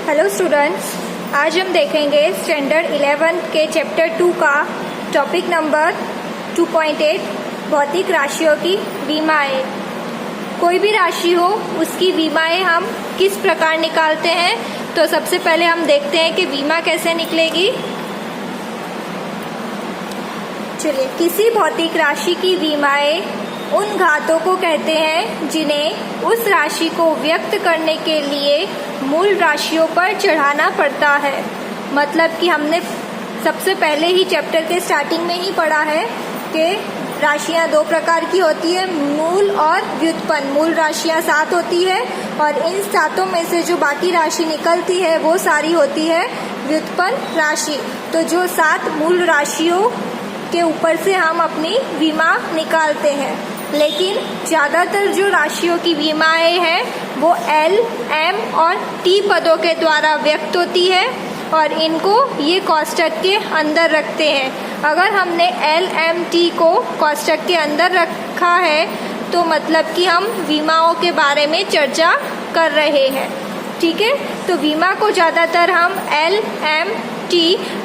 Hello students, आज हम देखेंगे स्टैंडर्ड 11 के चैप्टर 2 का टॉपिक नंबर 2.8 भौतिक राशियों की विमाएँ। कोई भी राशि हो उसकी विमाएँ हम किस प्रकार निकालते हैं, तो सबसे पहले हम देखते हैं कि विमा कैसे निकलेगी। चलिए, किसी भौतिक राशि की विमाएँ उन घातों को कहते हैं जिन्हें उस राशि को व्यक्त करने के लिए मूल राशियों पर चढ़ाना पड़ता है। मतलब कि हमने सबसे पहले ही चैप्टर के स्टार्टिंग में ही पढ़ा है कि राशियां दो प्रकार की होती है, मूल और व्युत्पन्न। मूल राशियां 7 होती है और इन 7 में से जो बाकी राशि निकलती है वो सारी होती है व्युत्पन्न राशि। तो जो 7 मूल राशियों के ऊपर से हम अपनी विमा निकालते हैं, लेकिन ज़्यादातर जो राशियों की विमाएँ हैं वो L, M और T पदों के द्वारा व्यक्त होती है और इनको ये कोष्टक के अंदर रखते हैं। अगर हमने L, M, T को कोष्टक के अंदर रखा है तो मतलब कि हम विमाओं के बारे में चर्चा कर रहे हैं। ठीक है, तो विमा को ज़्यादातर हम L, M, T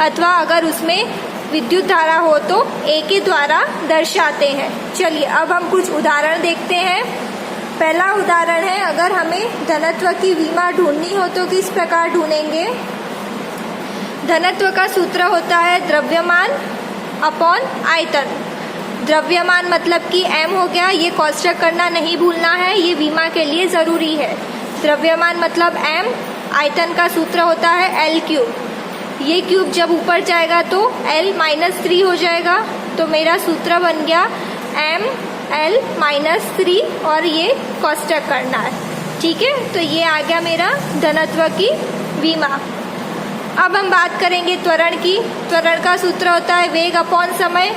अथवा अगर उसमें विद्युत धारा हो तो A के द्वारा दर्शाते हैं। चलिए, अब हम कुछ उदाहरण देखते हैं। पहला उदाहरण है, अगर हमें धनत्व की विमा ढूंढनी हो तो किस प्रकार ढूंढेंगे। धनत्व का सूत्र होता है द्रव्यमान अपॉन आयतन। द्रव्यमान मतलब कि M हो गया, ये कोष्टक करना नहीं भूलना है, ये विमा के लिए ज़रूरी है। द्रव्यमान मतलब M, आयतन का सूत्र होता है L क्यूब। ये क्यूब जब ऊपर जाएगा तो L-3 हो जाएगा, तो मेरा सूत्र बन गया ML-3 और ये कोष्टक करना है। ठीक है, तो ये आ गया मेरा धनत्व की विमा। अब हम बात करेंगे त्वरण की। त्वरण का सूत्र होता है वेग अपॉन समय।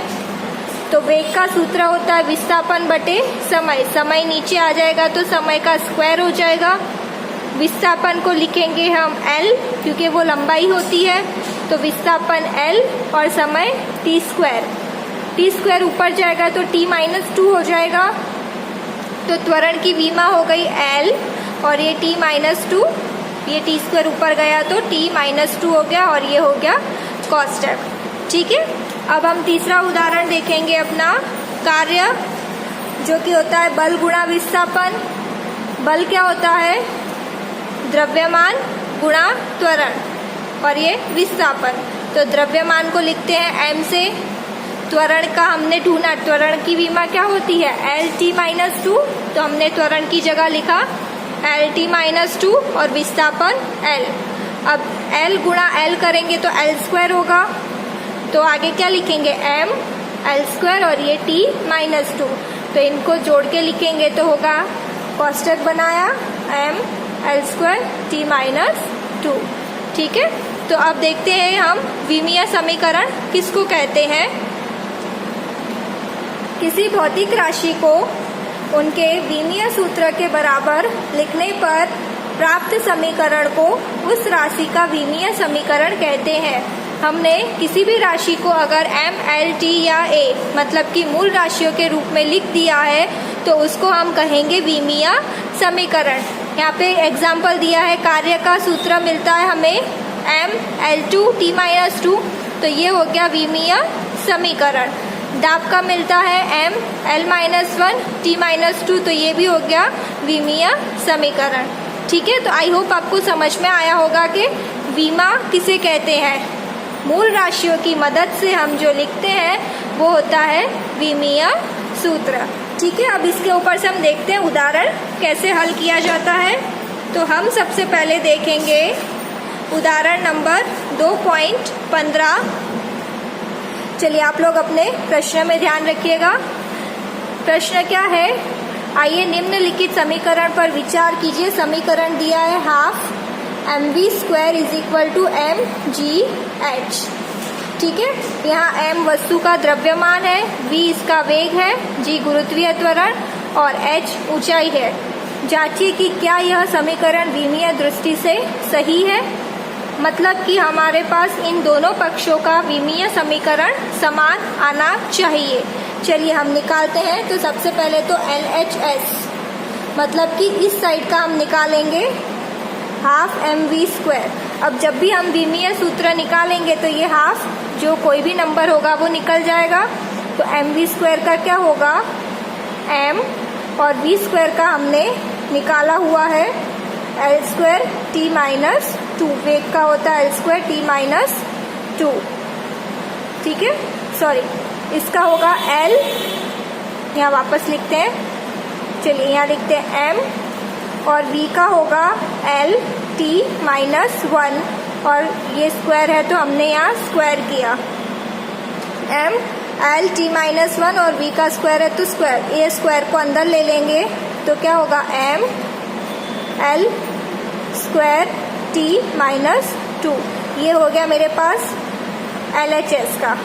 तो वेग का सूत्र होता है विस्थापन बटे समय। समय नीचे आ जाएगा तो समय का स्क्वायर हो जाएगा। विस्थापन को लिखेंगे हम L क्योंकि वो लंबाई होती है, तो विस्थापन L और समय T स्क्वायर। T स्क्वायर ऊपर जाएगा तो T-2 हो जाएगा। तो त्वरण की विमा हो गई L और ये T-2, ये T स्क्वायर ऊपर गया तो T-2 हो गया और ये हो गया कोष्टक। ठीक है, अब हम तीसरा उदाहरण देखेंगे अपना कार्य, जो कि होता है बल गुणा विस्थापन। बल क्या होता है, द्रव्यमान गुणा त्वरण और ये विस्थापन। तो द्रव्यमान को लिखते हैं M से। त्वरण का हमने ढूंढा, त्वरण की विमा क्या होती है L-T-2, तो हमने त्वरण की जगह लिखा L-T-2 और विस्थापन L। अब L गुणा L करेंगे तो L स्क्वायर होगा, तो आगे क्या लिखेंगे M L स्क्वायर और ये T-2, तो इनको जोड़ के लिखेंगे तो होगा कोष्टक बनाया M L स्क्वायर T-2। ठीक है, तो अब देखते हैं हम विमीय समीकरण किसको कहते हैं। किसी भौतिक राशि को उनके विमीय सूत्र के बराबर लिखने पर प्राप्त समीकरण को उस राशि का विमीय समीकरण कहते हैं। हमने किसी भी राशि को अगर M, L, T या A मतलब कि मूल राशियों के रूप में लिख दिया है तो उसको हम कहेंगे विमीय समीकरण। यहाँ पे एग्जाम्पल दिया है, कार्य का सूत्र मिलता है हमें ML2 T-2, तो ये हो गया विमीय समीकरण। दाब का मिलता है ML-1 T-2, तो ये भी हो गया विमीय समीकरण। ठीक है, तो आई होप आपको समझ में आया होगा कि विमा किसे कहते हैं। मूल राशियों की मदद से हम जो लिखते हैं वो होता है विमीय सूत्र। ठीक है, अब इसके ऊपर से हम देखते हैं उदाहरण कैसे हल किया जाता है। तो हम सबसे पहले देखेंगे उदाहरण नंबर 2.15। चलिए, आप लोग अपने प्रश्न में ध्यान रखिएगा। प्रश्न क्या है, आइए निम्नलिखित समीकरण पर विचार कीजिए। समीकरण दिया है हाफ mv² = mgh। ठीक है, यहाँ m वस्तु का द्रव्यमान है, v इसका वेग है, g गुरुत्वीय त्वरण और h ऊंचाई है। जांचिए कि क्या यह समीकरण विमीय दृष्टि से सही है। मतलब कि हमारे पास इन दोनों पक्षों का विमीय समीकरण समान आना चाहिए। चलिए हम निकालते हैं। तो सबसे पहले तो LHS मतलब कि इस साइड का हम निकालेंगे हाफ mv²। अब जब भी हम विमीय सूत्र निकालेंगे तो ये हाफ जो कोई भी नंबर होगा वो निकल जाएगा। तो mv² का क्या होगा, m, और v² का हमने निकाला हुआ है l² t-2। वेग का होता है l² t-2, ठीक है। सॉरी, इसका होगा l, यहाँ वापस लिखते हैं, चलिए यहाँ लिखते हैं m, और v का होगा l t-1, और ये स्क्वायर है तो हमने यहाँ स्क्वायर किया। m l t-1 और v का स्क्वायर है तो स्क्वायर, ये स्क्वायर को अंदर ले लेंगे तो क्या होगा m l² t-2। ये हो गया मेरे पास LHS का,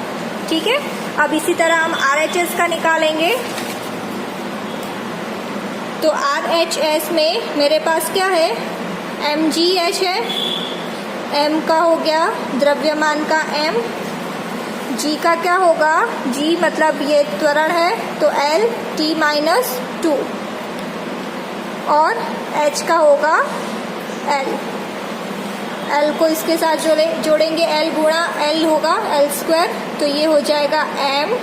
ठीक है। अब इसी तरह हम RHS का निकालेंगे। तो RHS में मेरे पास क्या है, mgh है, m का हो गया द्रव्यमान का m, g का क्या होगा, g मतलब ये त्वरण है तो l t-2, और h का होगा l। l को इसके साथ जोड़ेंगे, l गुणा l होगा l², तो ये हो जाएगा m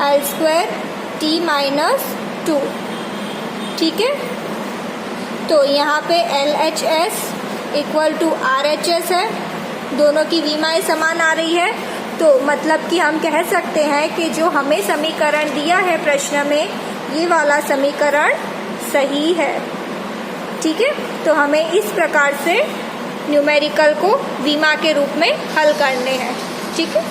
l² t-2, ठीक है। तो यहाँ पे LHS इक्वल टू RHS है, दोनों की विमाएं समान आ रही है। तो मतलब कि हम कह सकते हैं कि जो हमें समीकरण दिया है प्रश्न में, ये वाला समीकरण सही है, ठीक है। तो हमें इस प्रकार से न्यूमेरिकल को विमा के रूप में हल करने हैं, ठीक है।